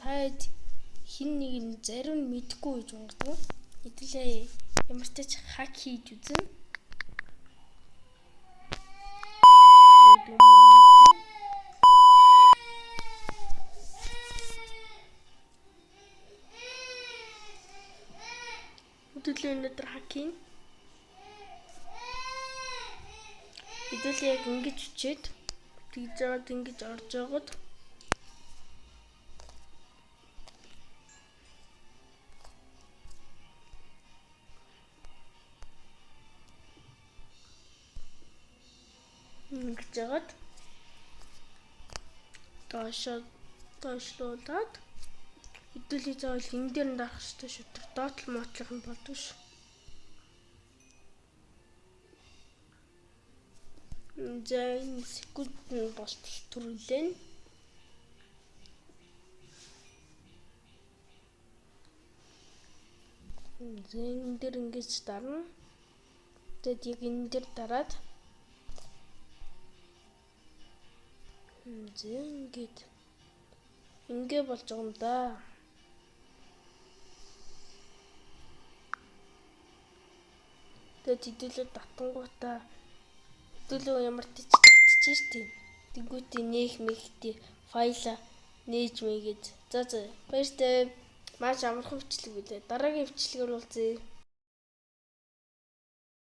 хойд хин нэг нь зарим нь мэдэхгүй гэж унгадаг. Хэдүүлээ ямар ч тач хак хийж үзэн. Хэдүүлээ өнөөдөр хакийн. Хэдүүлээ яг ингэж үчээд тэгж жаад ингэж орж байгаад ингэж жагаад доошлуулад хэдүүлээ заавал энэ дээр нь дарах хэрэгтэй шүү. Доотл мотлох юм болдог ш. За энэ секунд нь болтол төрүүлэн. За энэ дээр ингэж дарна. Тэгэд яг энэ дээр дараад за ингээ болж байгаа юм да. Тэгэд хэдүүлээ татангуудаа хэдүүлээ ямар ч татчих штий. Тэнгүүтээ нээх мэхтэй файла нээж мэгээд. За баяртай. Маш амархан бичлэг үлээ. Дараагийн бичлэгээр уулзъя.